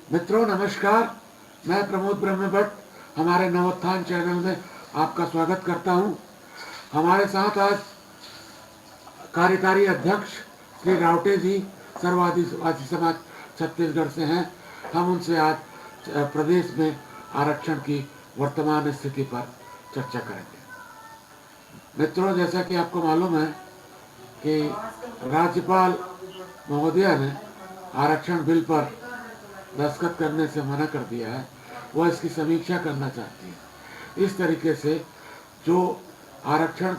मित्रों नमस्कार। मैं प्रमोद ब्रह्म भट्ट हमारे नवोत्थान चैनल में आपका स्वागत करता हूं। हमारे साथ आज कार्यकारी अध्यक्ष श्री रावटे जी सर्व आदिवासी समाज छत्तीसगढ़ से हैं। हम उनसे आज प्रदेश में आरक्षण की वर्तमान स्थिति पर चर्चा करेंगे। मित्रों, जैसा कि आपको मालूम है कि राज्यपाल महोदया ने आरक्षण बिल पर दस्तखत करने से मना कर दिया है। वह इसकी समीक्षा करना चाहती है। इस तरीके से जो आरक्षण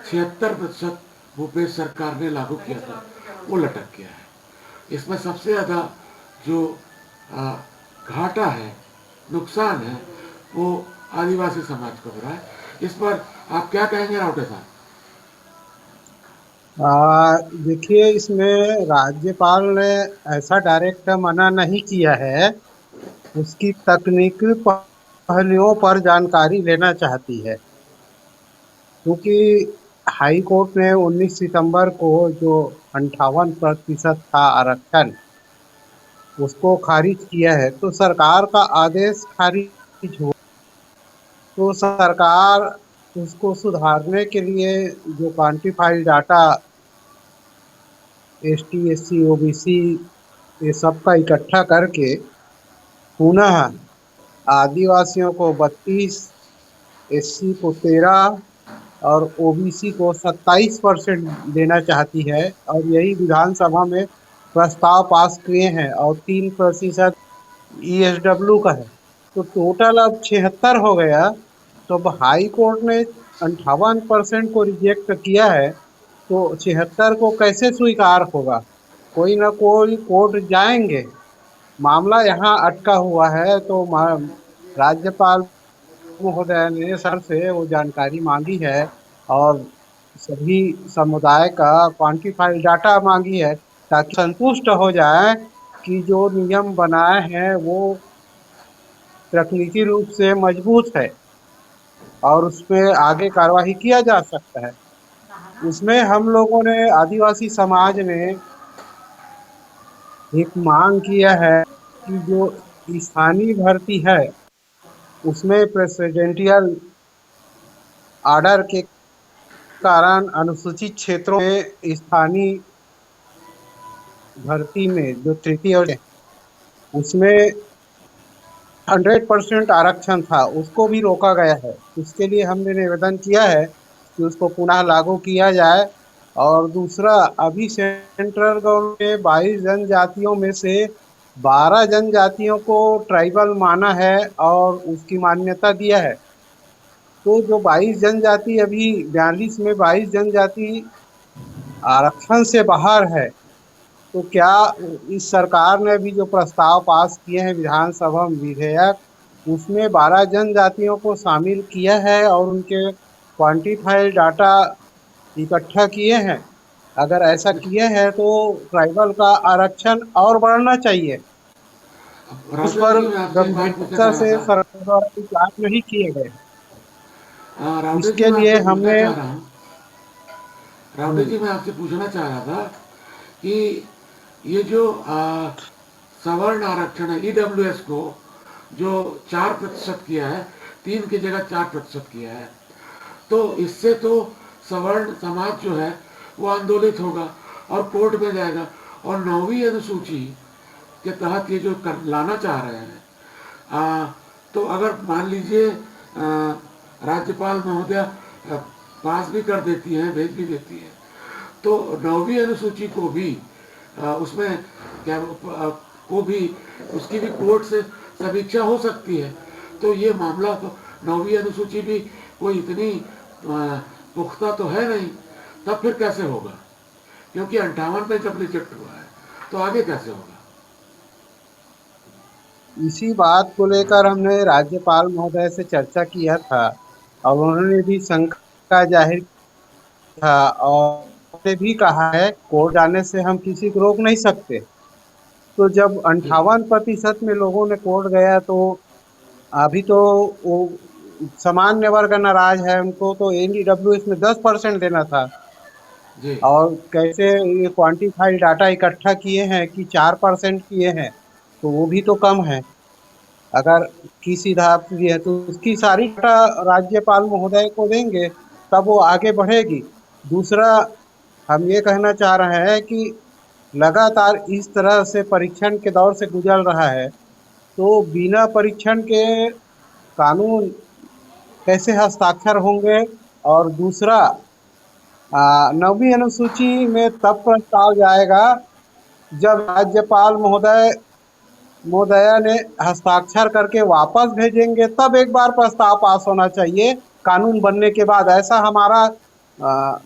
76% भूपेश सरकार ने लागू किया था वो लटक गया है। इसमें सबसे ज़्यादा जो घाटा है, नुकसान है, वो आदिवासी समाज को हो रहा है। इस पर आप क्या कहेंगे रावटे साहब? देखिए, इसमें राज्यपाल ने ऐसा डायरेक्ट मना नहीं किया है। उसकी तकनीकी पहलुओं पर जानकारी लेना चाहती है, क्योंकि हाई कोर्ट ने 19 सितंबर को जो 58% था आरक्षण, उसको खारिज किया है। तो सरकार का आदेश खारिज हुआ, तो सरकार उसको सुधारने के लिए जो quantified data ST SC OBC ये सब का इकट्ठा करके पुनः आदिवासियों को 32, SC को 13 और OBC को 27% देना चाहती है। और यही विधानसभा में प्रस्ताव पास किए हैं, और 3% ESW का है। तो टोटल अब 76 हो गया। तो अब हाई कोर्ट ने 58% को रिजेक्ट किया है, तो 76 को कैसे स्वीकार होगा? कोई ना कोई कोर्ट जाएंगे। मामला यहाँ अटका हुआ है। तो राज्यपाल महोदय ने सर से वो जानकारी मांगी है, और सभी समुदाय का क्वांटिफाइड डाटा मांगी है, ताकि संतुष्ट हो जाए कि जो नियम बनाए हैं वो तकनीकी रूप से मजबूत है और उसमें आगे कार्यवाही किया जा सकता है। उसमें हम लोगों ने, आदिवासी समाज ने, एक मांग किया है कि जो स्थानीय भर्ती है उसमें प्रेसिडेंशियल आर्डर के कारण अनुसूचित क्षेत्रों में स्थानीय भर्ती में जो तृतीय और उसमें 100% आरक्षण था, उसको भी रोका गया है। इसके लिए हमने निवेदन किया है कि उसको पुनः लागू किया जाए। और दूसरा, अभी सेंट्रल गवर्नमेंट ने 22 जनजातियों में से 12 जनजातियों को ट्राइबल माना है और उसकी मान्यता दिया है। तो जो 22 जनजाति, अभी 42 में 22 जनजाति आरक्षण से बाहर है, तो क्या इस सरकार ने भी जो प्रस्ताव पास किए हैं विधानसभा में विधेयक, उसमें 12 जनजातियों को शामिल किया है और उनके क्वांटिफाइड डाटा इकट्ठा किए हैं? अगर ऐसा किए हैं तो ट्राइबल का आरक्षण और बढ़ना चाहिए। उस रावटे पर जी, मैं आपसे एक बात पूछना गंभीरता चाह रहा से था। सरकार द्वारा विचार नहीं किए गए। रावटे जी, इसके मैं लिए आपसे पूछना हमने चाह रहा हूँ। रावटे जी, मैं आपसे पूछना चाह रहा था कि ये जो सवर्ण आरक्षण है, EWS को जो 4% किया है, 3 की जगह 4% किया है, तो इससे तो सवर्ण समाज जो है वो आंदोलित होगा और कोर्ट में जाएगा। और 9वीं अनुसूची के तहत ये जो लाना चाह रहे हैं, तो अगर मान लीजिए राज्यपाल महोदया पास भी कर देती हैं, भेज भी देती हैं, तो 9वीं अनुसूची को भी उसमें क्या को भी उसकी भी कोर्ट से समीक्षा हो सकती है। तो ये मामला तो 9वीं अनुसूची भी कोई इतनी पुख्ता तो है नहीं। तब फिर कैसे होगा? क्योंकि 58 पे जब रिजेक्ट हुआ है तो आगे कैसे होगा? इसी बात को लेकर हमने राज्यपाल महोदय से चर्चा किया था, और उन्होंने भी शंका जाहिर था, और उन्होंने भी कहा है कोर्ट जाने से हम किसी को रोक नहीं सकते। तो जब जी। 58% में लोगों ने कोर्ट गया, तो अभी तो वो सामान्य वर्ग नाराज है, उनको तो NEWS में 10% देना था। जी। और कैसे ये क्वांटिफाइड डाटा इकट्ठा किए हैं कि 4% किए हैं। तो वो भी तो कम है। अगर किसी धाप की है तो उसकी सारी डाटा राज्यपाल महोदय को देंगे, तब वो आगे बढ़ेगी। दूसरा, हम ये कहना चाह रहे हैं कि लगातार इस तरह से परीक्षण के दौर से गुजर रहा है, तो बिना परीक्षण के कानून कैसे हस्ताक्षर होंगे? और दूसरा, 9वीं अनुसूची में तब प्रस्ताव जाएगा जब राज्यपाल महोदया ने हस्ताक्षर करके वापस भेजेंगे, तब एक बार प्रस्ताव पास होना चाहिए कानून बनने के बाद। ऐसा हमारा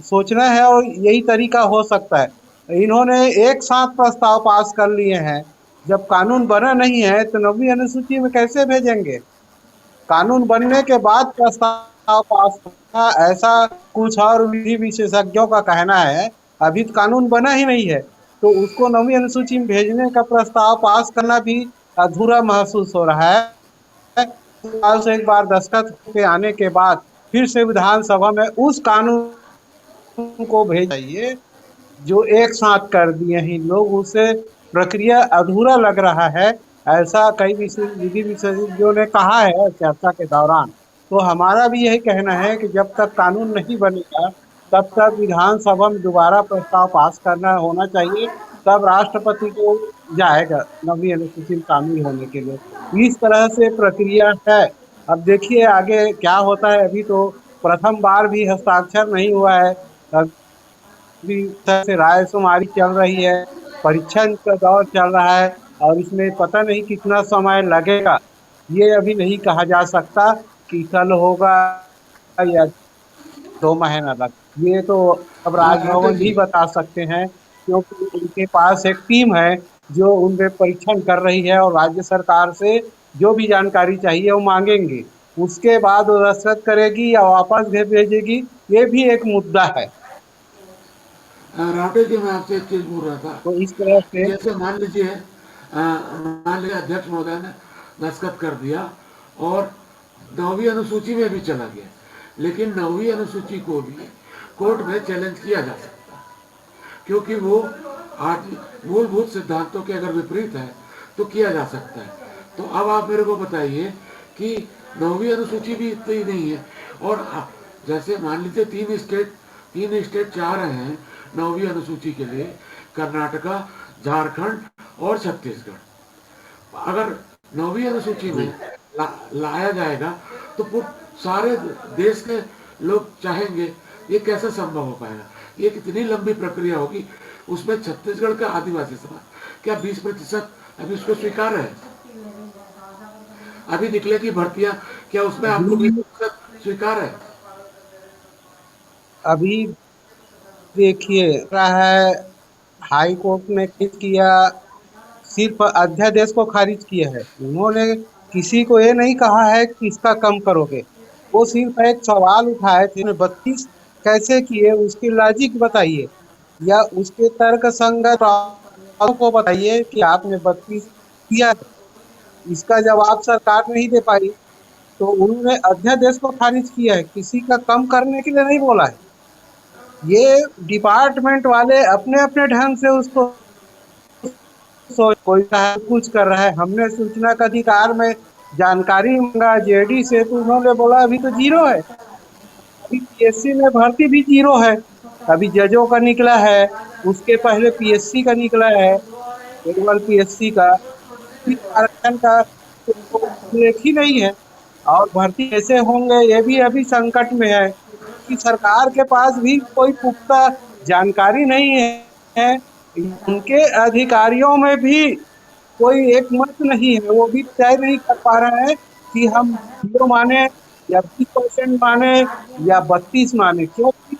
सोचना है और यही तरीका हो सकता है। इन्होंने एक साथ प्रस्ताव पास कर लिए हैं, जब कानून बना नहीं है तो 9वीं अनुसूची में कैसे भेजेंगे? कानून बनने के बाद प्रस्ताव पास होगा, ऐसा कुछ और विधि विशेषज्ञों का कहना है। अभी तो कानून बना ही नहीं है, तो उसको 9वीं अनुसूची में भेजने का प्रस्ताव पास करना भी अधूरा महसूस हो रहा है। साल से एक बार दस्तखत पे आने के बाद फिर से विधानसभा में उस कानून को भेज चाहिए जो एक साथ कर दिए हैं लोग, उसे प्रक्रिया अधूरा लग रहा है। ऐसा कई विधि विशेषज्ञों ने कहा है चर्चा के दौरान। तो हमारा भी यही कहना है कि जब तक कानून नहीं बनेगा, तब तक विधानसभा में दोबारा प्रस्ताव पास करना होना चाहिए, तब राष्ट्रपति को जाएगा 9वीं अनुसूची में शामिल होने के लिए। इस तरह से प्रक्रिया है। अब देखिए आगे क्या होता है। अभी तो प्रथम बार भी हस्ताक्षर नहीं हुआ है, भी तरह से रायशुमारी चल रही है, परीक्षण का दौर चल रहा है, और इसमें पता नहीं कितना समय लगेगा। ये अभी नहीं कहा जा सकता कि कल होगा या 2 महीना लग। ये तो अब राउटर राजभवन जी। भी बता सकते हैं, क्योंकि उनके पास एक टीम है जो उन पे परीक्षण कर रही है, और राज्य सरकार से जो भी जानकारी चाहिए वो मांगेंगे। उसके बाद वो रसद करेगी या वापस भेजेगी, ये भी एक मुद्दा है। राउटर जी, मैं आपसे एक चीज बोल रहा था तो इस तरह कि से जैसे मान लीजिए अध्यक्ष महोदय ने दस्तखत कर दिया और 9वीं अनुसूची में भी चला गया, लेकिन 9वीं अनुसूची को भी कोर्ट में चैलेंज किया जा सकता है, क्योंकि वो आज मूलभूत सिद्धांतों के अगर विपरीत है तो किया जा सकता है। तो अब आप मेरे को बताइए कि 9वीं अनुसूची भी इतनी नहीं है, और जैसे मान लीजिए तीन स्टेट चाह रहे हैं 9वीं अनुसूची के लिए, कर्नाटका, झारखंड और छत्तीसगढ़। अगर 9वीं अनुसूची में लाया जाएगा तो सारे देश के लोग चाहेंगे। ये कैसे संभव हो पाएगा? ये कितनी लंबी प्रक्रिया होगी। उसमें छत्तीसगढ़ का आदिवासी समाज क्या 20% अभी उसको स्वीकार है? अभी निकले की भर्तियां, क्या उसमें आपको अभी 20% स्वीकार है? अभी देखिए रहा है, हाई कोर्ट ने खारिज किया, सिर्फ अध्यादेश को खारिज किया है। उन्होंने किसी को ये नहीं कहा है कि इसका कम करोगे। वो सिर्फ एक सवाल उठाए थे, 32 कैसे किए, उसकी लॉजिक बताइए, या उसके तर्क संगत को बताइए कि आपने 32 किया है। इसका जवाब सरकार नहीं दे पाई, तो उन्होंने अध्यादेश को खारिज किया है, किसी का कम करने के लिए नहीं बोला है। ये डिपार्टमेंट वाले अपने अपने ढंग से उसको सोच, कोई कुछ कर रहा है। हमने सूचना का अधिकार में जानकारी मांगा जेडी से, तो उन्होंने बोला अभी तो जीरो है, अभी पीएससी में भर्ती भी जीरो है। अभी जजों का निकला है, उसके पहले पीएससी का निकला है, केवल पीएससी का, आरक्षण का तो उल्लेख ही नहीं है। और भर्ती कैसे होंगे ये भी अभी संकट में है, कि सरकार के पास भी कोई पुख्ता जानकारी नहीं है। उनके अधिकारियों में भी कोई एक मत नहीं है, वो भी तय नहीं कर पा रहे हैं कि हम 0 माने या 20% माने या 32 माने, क्योंकि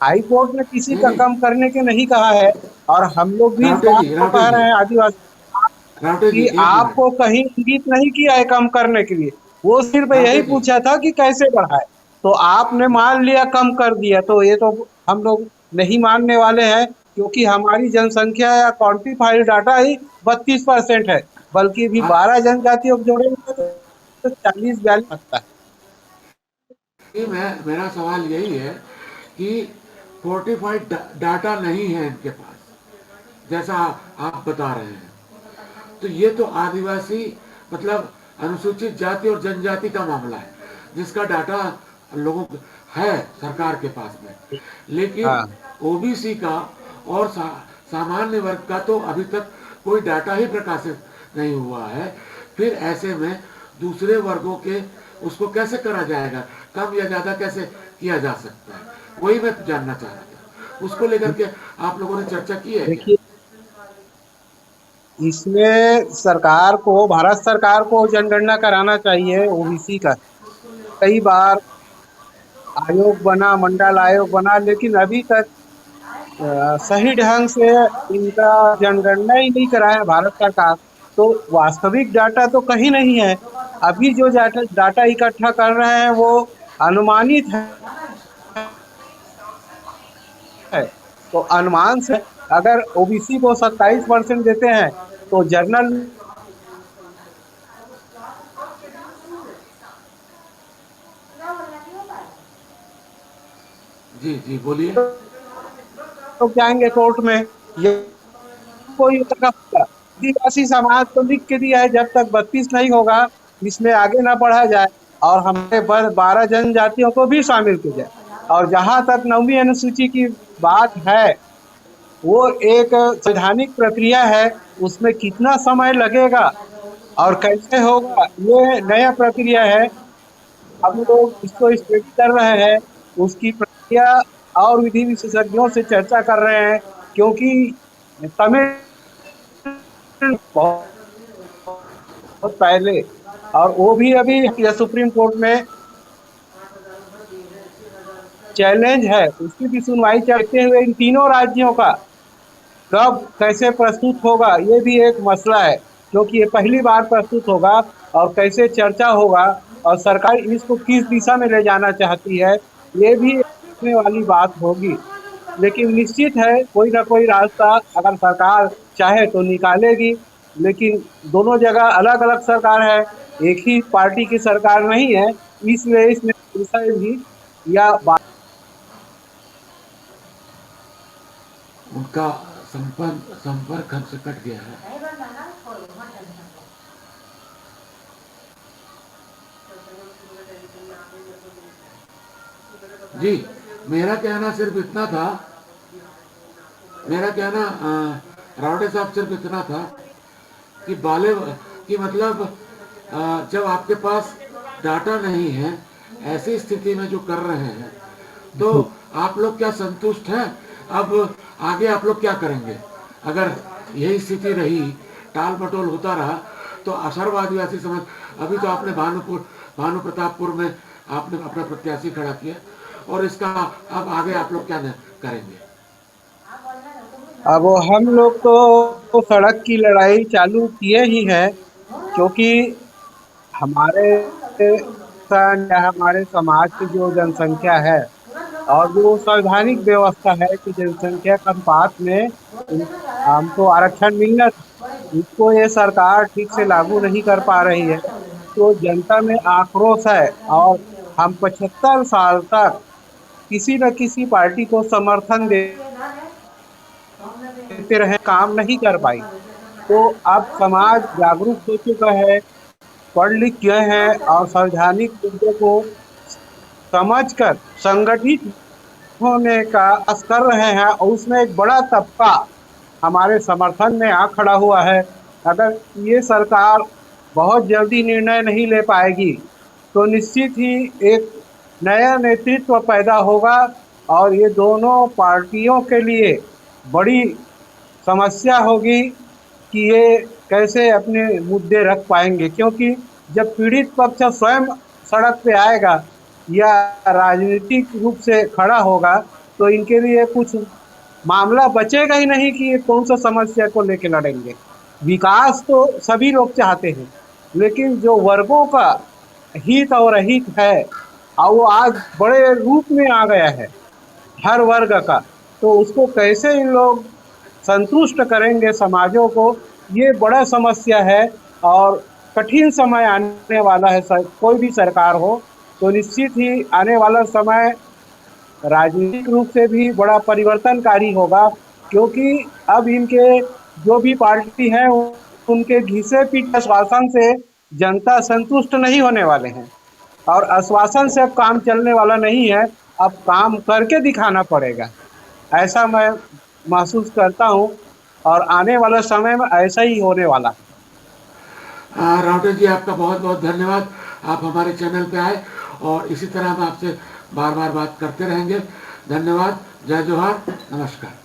हाई कोर्ट ने किसी नहीं का नहीं, कम करने के नहीं कहा है। और हम लोग भी इस बात को राउटर कह जी, रहे हैं आदिवासी राउटर जी कि एक मिनट। आपको कहीं इंगित नहीं किया है कम करने के लिए, वो सिर्फ यही राउटर जी, पूछा था कि कैसे बढ़ाए। तो आपने मान लिया कम कर दिया, तो ये तो हम लोग नहीं मानने वाले हैं, क्योंकि हमारी जनसंख्या या क्वान्टिफाइड डाटा ही 32% है, बल्कि भी आप 12 जनजातियों को जोड़ेंगे तो 40-42 लगता है। मेरा सवाल यही है कि फोर्टिफाइड डाटा नहीं है इनके पास, जैसा आप बता रहे हैं। तो ये तो आदिवासी मतलब अनुसूचित जाति और जनजाति का मामला है, जिसका डाटा लोगों है सरकार के पास में। लेकिन हाँ ओबीसी का और सामान्य वर्ग का तो अभी तक कोई डाटा ही प्रकाशित नहीं हुआ है। फिर ऐसे में दूसरे वर्गों के उसको कैसे करा जाएगा, कम या ज़्यादा कैसे किया जा सकता है, वही मैं जानना चाह रहा था। उसको लेकर के आप लोगों ने चर्चा की है क्या? देखिए, इसमें सरकार को, भारत सरकार को जनगणना कराना चाहिए ओबीसी का। कई बार आयोग बना, मंडल आयोग बना, लेकिन अभी तक सही ढंग से इनका जनगणना ही नहीं कराया भारत सरकार। तो वास्तविक डाटा तो कहीं नहीं है। अभी जो डाटा डाटा इकट्ठा कर रहे हैं वो अनुमानित है। तो अनुमान से अगर ओबीसी को 27% देते हैं तो जनरल जी जी बोलिए। लोग जाएंगे कोर्ट में, ये कोई होगा। आदिवासी समाज तो लिख के दिया है जब तक 32 नहीं होगा इसमें आगे ना बढ़ा जाए और हमारे 12 जनजातियों को भी शामिल किया जाए। और जहां तक 9वीं अनुसूची की बात है, वो एक संवैधानिक प्रक्रिया है। उसमें कितना समय लगेगा और कैसे होगा, ये नया प्रक्रिया है। हम लोग इसको स्टडी कर रहे हैं, उसकी प्रक्रिया और विधि विशेषज्ञों से चर्चा कर रहे हैं, क्योंकि तमिल बहुत पहले, और वो भी अभी सुप्रीम कोर्ट में चैलेंज है, उसकी भी सुनवाई चलते हुए इन तीनों राज्यों का कब कैसे प्रस्तुत होगा ये भी एक मसला है, क्योंकि ये पहली बार प्रस्तुत होगा और कैसे चर्चा होगा और सरकार इसको किस दिशा में ले जाना चाहती है, ये भी देखने वाली बात होगी। लेकिन निश्चित है कोई ना कोई रास्ता अगर सरकार चाहे तो निकालेगी। लेकिन दोनों जगह अलग अलग सरकार है, एक ही पार्टी की सरकार नहीं है, इसलिए इसमें विषय भी या उनका संपर्क संपर्क हमसे कट गया है। जी, मेरा कहना सिर्फ इतना था, मेरा कहना रावड़े साहब सिर्फ इतना था कि बाले कि मतलब जब आपके पास डाटा नहीं है, ऐसी स्थिति में जो कर रहे हैं, तो आप लोग क्या संतुष्ट हैं? अब आगे आप लोग क्या करेंगे अगर यही स्थिति रही, टाल मटोल होता रहा? तो सर्व आदिवासी समाज, अभी तो आपने भानु प्रतापपुर में आपने अपना प्रत्याशी खड़ा किया, और इसका अब आगे आप लोग क्या करेंगे? अब हम लोग तो सड़क की लड़ाई चालू किए ही है, क्योंकि हमारे हमारे समाज की जो जनसंख्या है और जो संवैधानिक व्यवस्था है कि जनसंख्या के अनुपात में हमको आरक्षण मिलना था, इसको ये सरकार ठीक से लागू नहीं कर पा रही है। तो जनता में आक्रोश है और हम 75 साल तक किसी न किसी पार्टी को समर्थन देते रहे, काम नहीं कर पाई। तो अब समाज जागरूक हो चुका है, पढ़ लिख गए हैं और संवैधानिक मुद्दों को समझकर संगठित होने का प्रयास कर रहे हैं, और उसमें एक बड़ा तबका हमारे समर्थन में आ खड़ा हुआ है। अगर ये सरकार बहुत जल्दी निर्णय नहीं ले पाएगी तो निश्चित ही एक नया नेतृत्व पैदा होगा और ये दोनों पार्टियों के लिए बड़ी समस्या होगी कि ये कैसे अपने मुद्दे रख पाएंगे। क्योंकि जब पीड़ित पक्ष स्वयं सड़क पे आएगा या राजनीतिक रूप से खड़ा होगा तो इनके लिए कुछ मामला बचेगा ही नहीं कि ये कौन सा समस्या को लेकर लड़ेंगे। विकास तो सभी लोग चाहते हैं, लेकिन जो वर्गों का हित और अहित है और वो आज बड़े रूप में आ गया है हर वर्ग का, तो उसको कैसे इन लोग संतुष्ट करेंगे समाजों को, ये बड़ा समस्या है। और कठिन समय आने वाला है, कोई भी सरकार हो तो निश्चित ही आने वाला समय राजनीतिक रूप से भी बड़ा परिवर्तनकारी होगा, क्योंकि अब इनके जो भी पार्टी है उनके घिसे पीटे आश्वासन से जनता संतुष्ट नहीं होने वाले हैं और आश्वासन से अब काम चलने वाला नहीं है। अब काम करके दिखाना पड़ेगा, ऐसा मैं महसूस करता हूँ और आने वाले समय में ऐसा ही होने वाला है। राउटर जी, आपका बहुत बहुत धन्यवाद। आप हमारे चैनल पे आए और इसी तरह हम आपसे बार बार बात करते रहेंगे। धन्यवाद। जय जोहार। नमस्कार।